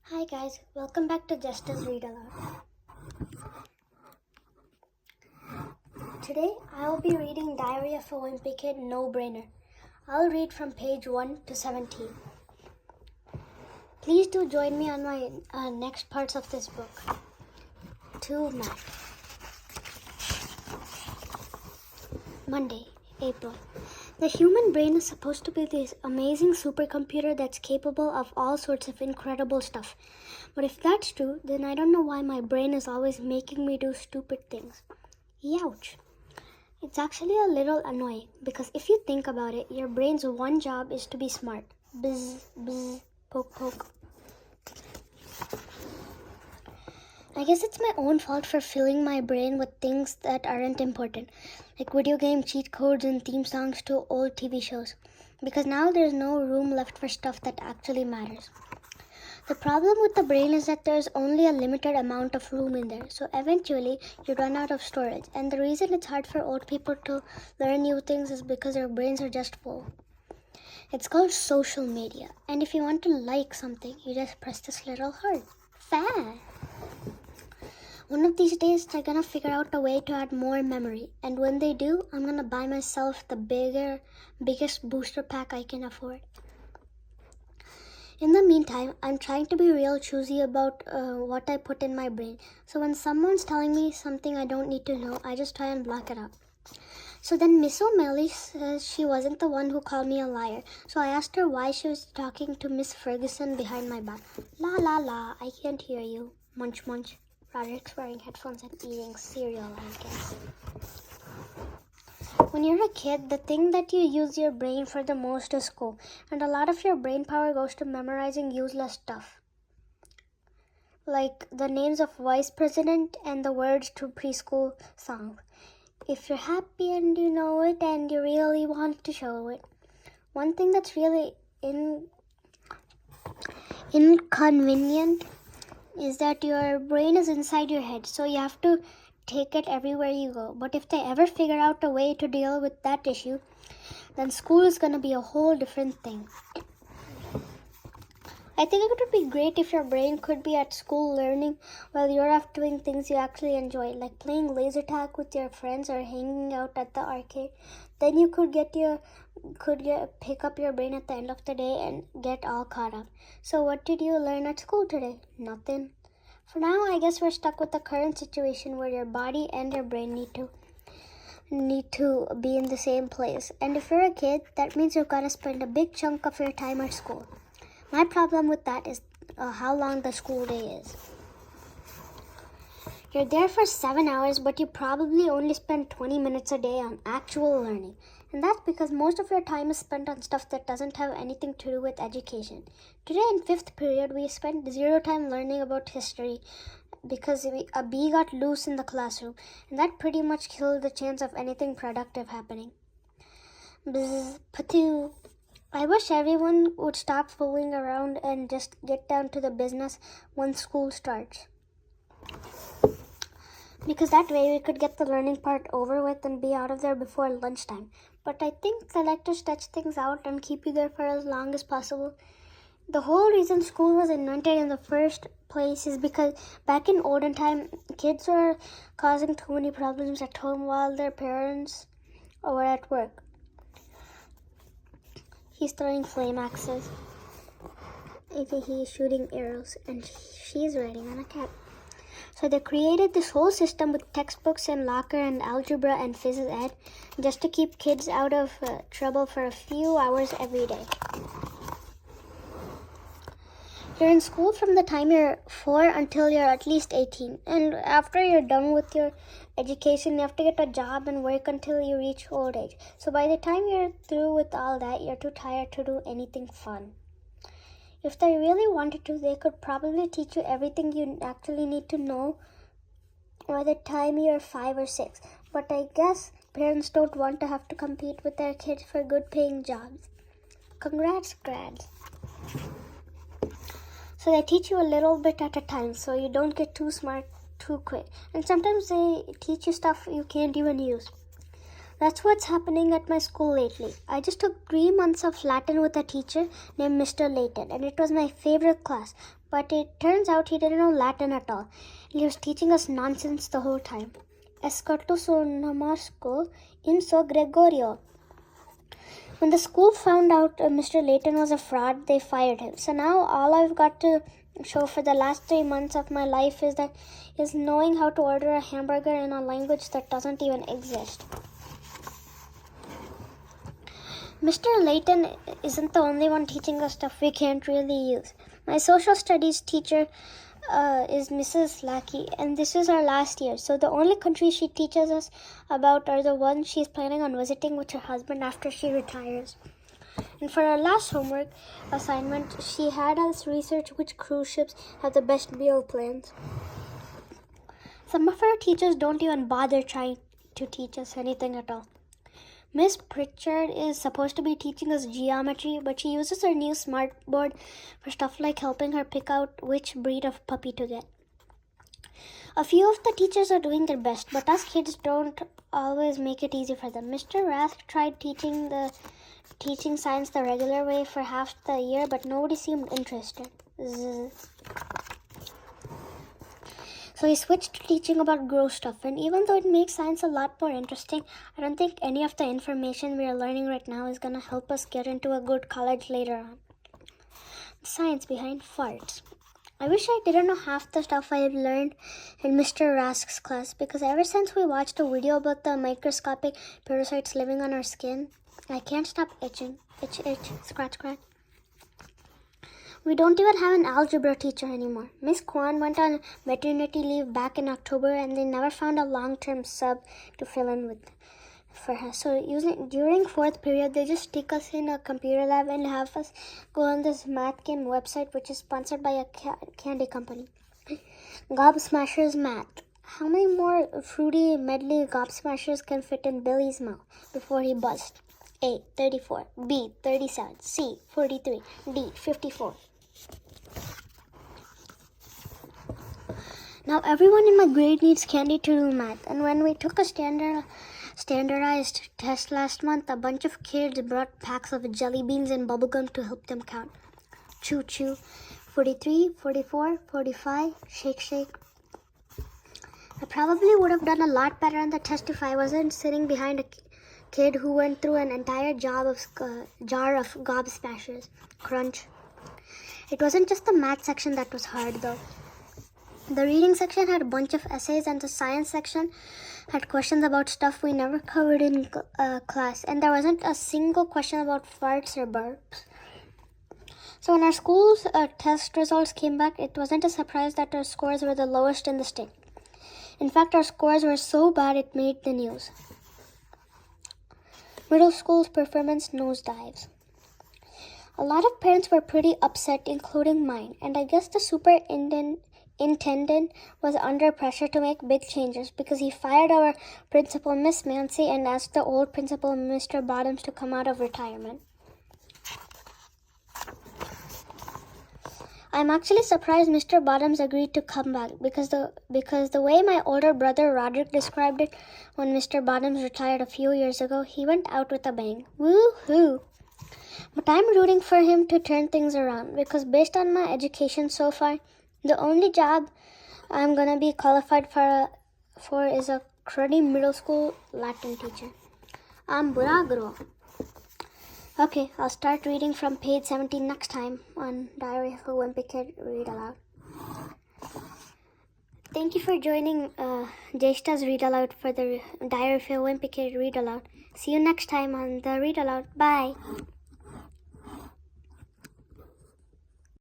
Hi guys, welcome back to Justin's Read Aloud. Today I will be reading Diary of a Wimpy Kid, No Brainer. I'll read from page 1 to 17. Please do join me on my next parts of this book. To Matt. Monday, April. The human brain is supposed to be this amazing supercomputer that's capable of all sorts of incredible stuff. But if that's true, then I don't know why my brain is always making me do stupid things. Youch. It's actually a little annoying because if you think about it, your brain's one job is to be smart. Bzz, bzz, poke, poke. I guess it's my own fault for filling my brain with things that aren't important, like video game cheat codes and theme songs to old TV shows, because now there's no room left for stuff that actually matters. The problem with the brain is that there's only a limited amount of room in there, so eventually you run out of storage, and the reason it's hard for old people to learn new things is because their brains are just full. It's called social media, and if you want to like something, you just press this little heart. Fast! One of these days, they're gonna figure out a way to add more memory, and when they do, I'm gonna buy myself the biggest booster pack I can afford. In the meantime, I'm trying to be real choosy about what I put in my brain, so when someone's telling me something I don't need to know, I just try and block it out. So then Miss O'Malley says she wasn't the one who called me a liar, so I asked her why she was talking to Miss Ferguson behind my back. La la la, I can't hear you. Munch munch. Roderick's wearing headphones and eating cereal, I guess. When you're a kid, the thing that you use your brain for the most is school, and a lot of your brain power goes to memorizing useless stuff, like the names of vice president and the words to preschool songs. If you're happy and you know it and you really want to show it. One thing that's really inconvenient is that your brain is inside your head, so you have to take it everywhere you go. But if they ever figure out a way to deal with that issue, then school is going to be a whole different thing. I think it would be great if your brain could be at school learning while you're off doing things you actually enjoy, like playing laser tag with your friends or hanging out at the arcade. Then you could pick up your brain at the end of the day and get all caught up. So what did you learn at school today? Nothing. For now, I guess we're stuck with the current situation where your body and your brain need to be in the same place. And if you're a kid, that means you've got to spend a big chunk of your time at school. My problem with that is how long the school day is. You're there for 7 hours, but you probably only spend 20 minutes a day on actual learning. And that's because most of your time is spent on stuff that doesn't have anything to do with education. Today in 5th period, we spent 0 time learning about history because a bee got loose in the classroom, and that pretty much killed the chance of anything productive happening. Bzz, patoo. I wish everyone would stop fooling around and just get down to the business when school starts. Because that way we could get the learning part over with and be out of there before lunchtime. But I think they like to stretch things out and keep you there for as long as possible. The whole reason school was invented in the first place is because back in olden time, kids were causing too many problems at home while their parents were at work. He's throwing flame axes. He's shooting arrows, and she's riding on a cat. So they created this whole system with textbooks and locker and algebra and phys ed just to keep kids out of trouble for a few hours every day. You're in school from the time you're 4 until you're at least 18. And after you're done with your education, you have to get a job and work until you reach old age. So by the time you're through with all that, you're too tired to do anything fun. If they really wanted to, they could probably teach you everything you actually need to know by the time you're 5 or 6. But I guess parents don't want to have to compete with their kids for good paying jobs. Congrats, grads. So they teach you a little bit at a time so you don't get too smart too quick. And sometimes they teach you stuff you can't even use. That's what's happening at my school lately. I just took 3 months of Latin with a teacher named Mr. Layton, and it was my favorite class. but it turns out he didn't know Latin at all. He was teaching us nonsense the whole time. Escorto sonomasco in so Gregorio. When the school found out Mr. Layton was a fraud, they fired him. So now all I've got to show for the last 3 months of my life is knowing how to order a hamburger in a language that doesn't even exist. Mr. Layton isn't the only one teaching us stuff we can't really use. My social studies teacher is Mrs. Lackey, and this is our last year. So the only countries she teaches us about are the ones she's planning on visiting with her husband after she retires. And for our last homework assignment, she had us research which cruise ships have the best meal plans. Some of our teachers don't even bother trying to teach us anything at all. Miss Pritchard is supposed to be teaching us geometry, but she uses her new smart board for stuff like helping her pick out which breed of puppy to get. A few of the teachers are doing their best, but us kids don't always make it easy for them. Mr. Rask tried teaching science the regular way for half the year, but nobody seemed interested. So he switched to teaching about gross stuff, and even though it makes science a lot more interesting, I don't think any of the information we are learning right now is going to help us get into a good college later on. Science behind farts. I wish I didn't know half the stuff I learned in Mr. Rask's class, because ever since we watched a video about the microscopic parasites living on our skin, I can't stop itching. Itch, scratch, scratch. We don't even have an algebra teacher anymore. Miss Kwan went on maternity leave back in October, and they never found a long-term sub to fill in with for her. So during fourth period, they just stick us in a computer lab and have us go on this math game website, which is sponsored by a candy company. Gobsmashers Math. How many more fruity medley gobsmashers can fit in Billy's mouth before he busts? A. 34. B. 37. C. 43. D. 54. Now everyone in my grade needs candy to do math, and when we took a standardized test last month, a bunch of kids brought packs of jelly beans and bubblegum to help them count. Choo choo, 43, 44, 45, shake shake. I probably would have done a lot better on the test if I wasn't sitting behind a kid who went through an entire jar of gobsmashers. Crunch. It wasn't just the math section that was hard though. The reading section had a bunch of essays, and the science section had questions about stuff we never covered in class, and there wasn't a single question about farts or burps. So when our school's test results came back, it wasn't a surprise that our scores were the lowest in the state. In fact, our scores were so bad it made the news. Middle school's performance nosedives. A lot of parents were pretty upset, including mine, and I guess the superintendent was under pressure to make big changes because he fired our principal, Miss Mancy, and asked the old principal, Mr. Bottoms, to come out of retirement. I'm actually surprised Mr. Bottoms agreed to come back because the way my older brother Roderick described it when Mr. Bottoms retired a few years ago, he went out with a bang. Woo-hoo! But I'm rooting for him to turn things around because based on my education so far, the only job I'm gonna be qualified for is a cruddy middle school Latin teacher. I'm Buragro. Okay, I'll start reading from page 17 next time on Diary of a Wimpy Kid Read Aloud. Thank you for joining Jeshta's Read Aloud for the Diary of a Wimpy Kid Read Aloud. See you next time on the Read Aloud. Bye!